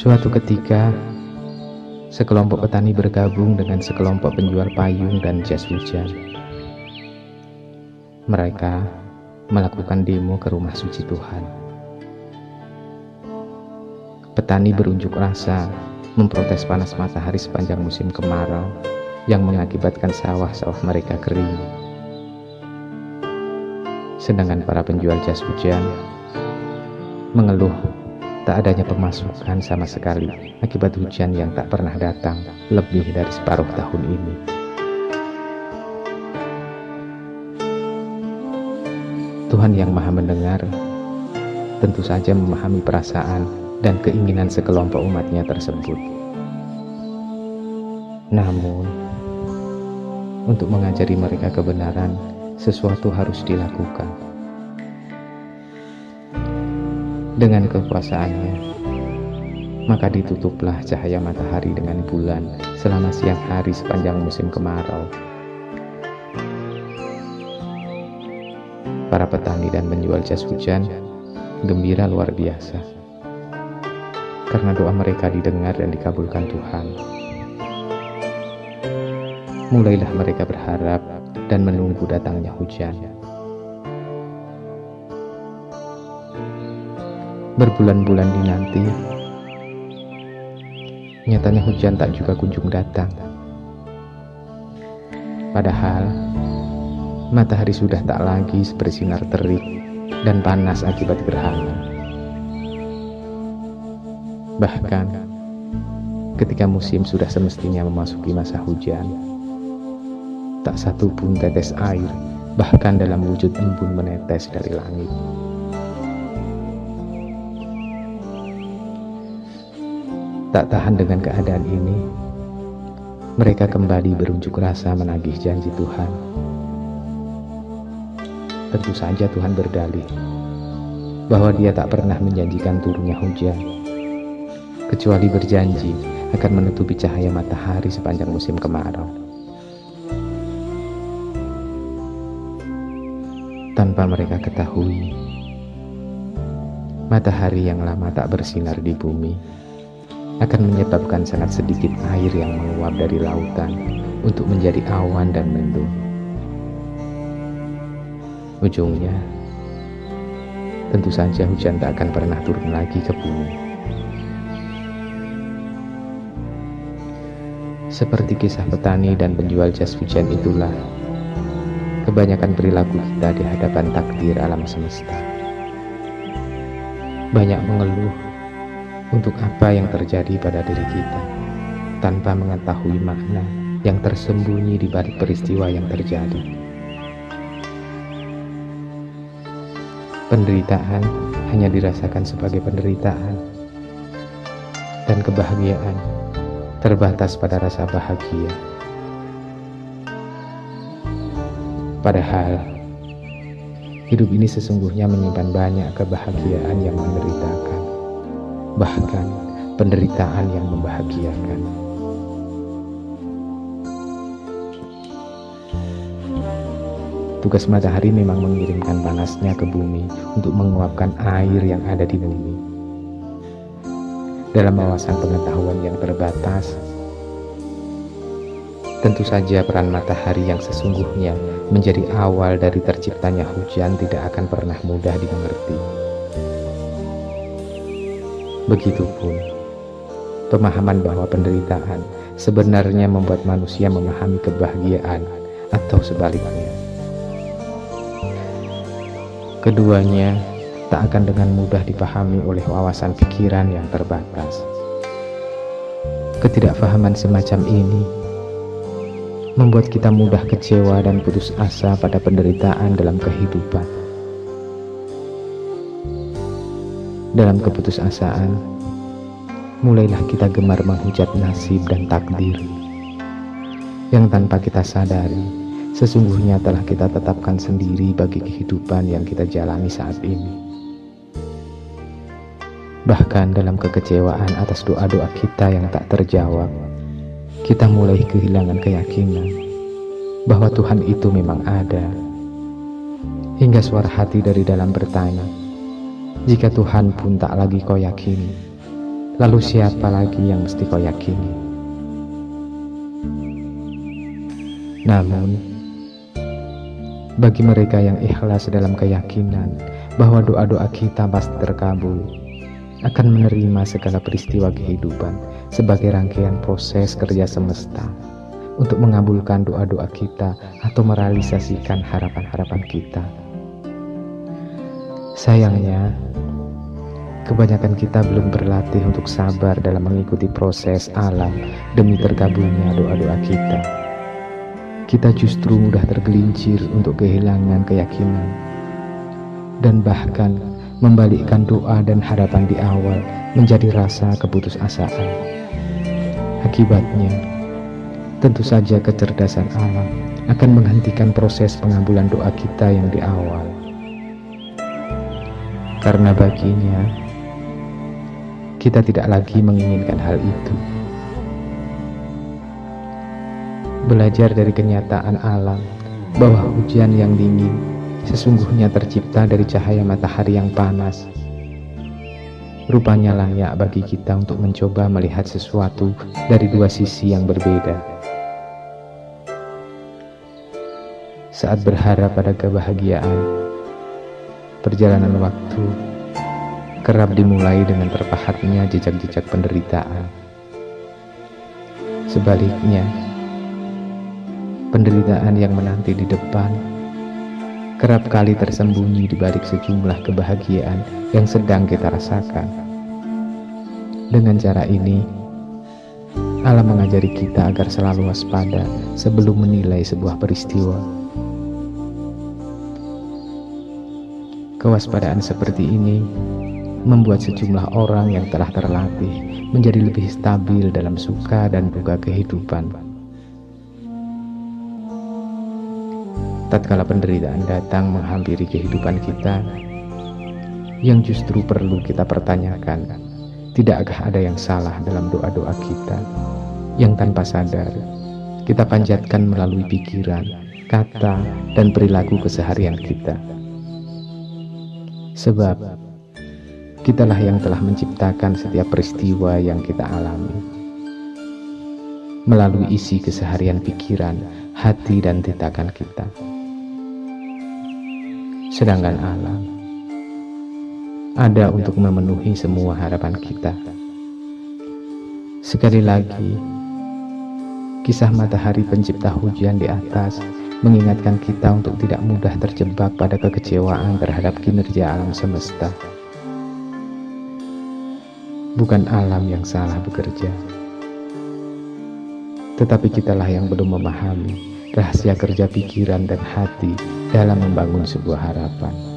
Suatu ketika, sekelompok petani bergabung dengan sekelompok penjual payung dan jas hujan. Mereka melakukan demo ke rumah suci Tuhan. Petani berunjuk rasa memprotes panas matahari sepanjang musim kemarau yang mengakibatkan sawah-sawah mereka kering. Sedangkan para penjual jas hujan mengeluh tak adanya pemasukan sama sekali akibat hujan yang tak pernah datang lebih dari separuh tahun ini. Tuhan yang Maha Mendengar tentu saja memahami perasaan dan keinginan sekelompok umatnya tersebut. Namun, untuk mengajari mereka kebenaran, sesuatu harus dilakukan. Dengan kekuasaannya, maka ditutuplah cahaya matahari dengan bulan selama siang hari sepanjang musim kemarau. Para petani dan penjual jas hujan gembira luar biasa, karena doa mereka didengar dan dikabulkan Tuhan. Mulailah mereka berharap dan menunggu datangnya hujan. Berbulan-bulan dinanti, nyatanya hujan tak juga kunjung datang. Padahal matahari sudah tak lagi bersinar terik dan panas akibat gerhana. Bahkan ketika musim sudah semestinya memasuki masa hujan, tak satu pun tetes air bahkan dalam wujud embun menetes dari langit. Tak tahan dengan keadaan ini, mereka kembali berunjuk rasa menagih janji Tuhan. Tentu saja Tuhan berdalih bahwa Dia tak pernah menjanjikan turunnya hujan, kecuali berjanji akan menutupi cahaya matahari sepanjang musim kemarau. Tanpa mereka ketahui, matahari yang lama tak bersinar di bumi akan menyebabkan sangat sedikit air yang menguap dari lautan untuk menjadi awan dan mendung. Ujungnya, tentu saja hujan tak akan pernah turun lagi ke bumi. Seperti kisah petani dan penjual jas hujan itulah kebanyakan perilaku kita di hadapan takdir alam semesta. Banyak mengeluh untuk apa yang terjadi pada diri kita, tanpa mengetahui makna yang tersembunyi di balik peristiwa yang terjadi. Penderitaan hanya dirasakan sebagai penderitaan, dan kebahagiaan terbatas pada rasa bahagia. Padahal, hidup ini sesungguhnya menyimpan banyak kebahagiaan yang menderitakan, bahkan penderitaan yang membahagiakan. Tugas matahari memang mengirimkan panasnya ke bumi untuk menguapkan air yang ada di bumi. Dalam wawasan pengetahuan yang terbatas, tentu saja peran matahari yang sesungguhnya menjadi awal dari terciptanya hujan tidak akan pernah mudah dimengerti. Begitupun, pemahaman bahwa penderitaan sebenarnya membuat manusia memahami kebahagiaan atau sebaliknya. Keduanya tak akan dengan mudah dipahami oleh wawasan pikiran yang terbatas. Ketidakfahaman semacam ini membuat kita mudah kecewa dan putus asa pada penderitaan dalam kehidupan. Dalam keputusasaan, mulailah kita gemar menghujat nasib dan takdir yang tanpa kita sadari sesungguhnya telah kita tetapkan sendiri bagi kehidupan yang kita jalani saat ini. Bahkan dalam kekecewaan atas doa-doa kita yang tak terjawab, kita mulai kehilangan keyakinan bahwa Tuhan itu memang ada, hingga suara hati dari dalam bertanya, jika Tuhan pun tak lagi kau yakini, Lalu siapa lagi yang mesti kau yakini? Namun, bagi mereka yang ikhlas dalam keyakinan bahwa doa-doa kita pasti terkabul, akan menerima segala peristiwa kehidupan sebagai rangkaian proses kerja semesta untuk mengabulkan doa-doa kita atau merealisasikan harapan-harapan kita. Sayangnya, kebanyakan kita belum berlatih untuk sabar dalam mengikuti proses alam demi terkabulnya doa-doa kita. Kita justru mudah tergelincir untuk kehilangan keyakinan dan bahkan membalikkan doa dan harapan di awal menjadi rasa keputusasaan. Akibatnya, tentu saja kecerdasan alam akan menghentikan proses pengabulan doa kita yang di awal. Karena baginya, kita tidak lagi menginginkan hal itu. Belajar dari kenyataan alam bahwa hujan yang dingin sesungguhnya tercipta dari cahaya matahari yang panas. Rupanya layak bagi kita untuk mencoba melihat sesuatu dari dua sisi yang berbeda. Saat berharap pada kebahagiaan, perjalanan waktu kerap dimulai dengan terpahatnya jejak-jejak penderitaan. Sebaliknya, penderitaan yang menanti di depan kerap kali tersembunyi di balik sejumlah kebahagiaan yang sedang kita rasakan. Dengan cara ini, alam mengajari kita agar selalu waspada sebelum menilai sebuah peristiwa. Kewaspadaan seperti ini membuat sejumlah orang yang telah terlatih menjadi lebih stabil dalam suka dan duka kehidupan. Tatkala penderitaan datang menghampiri kehidupan kita, yang justru perlu kita pertanyakan, tidakkah ada yang salah dalam doa-doa kita yang tanpa sadar kita panjatkan melalui pikiran, kata, dan perilaku keseharian kita? Sebab kitalah yang telah menciptakan setiap peristiwa yang kita alami melalui isi keseharian pikiran, hati, dan tindakan kita. Sedangkan alam ada untuk memenuhi semua harapan kita. Sekali lagi, kisah matahari pencipta hujan di atas mengingatkan kita untuk tidak mudah terjebak pada kekecewaan terhadap kinerja alam semesta. Bukan alam yang salah bekerja, tetapi kitalah yang belum memahami rahasia kerja pikiran dan hati dalam membangun sebuah harapan.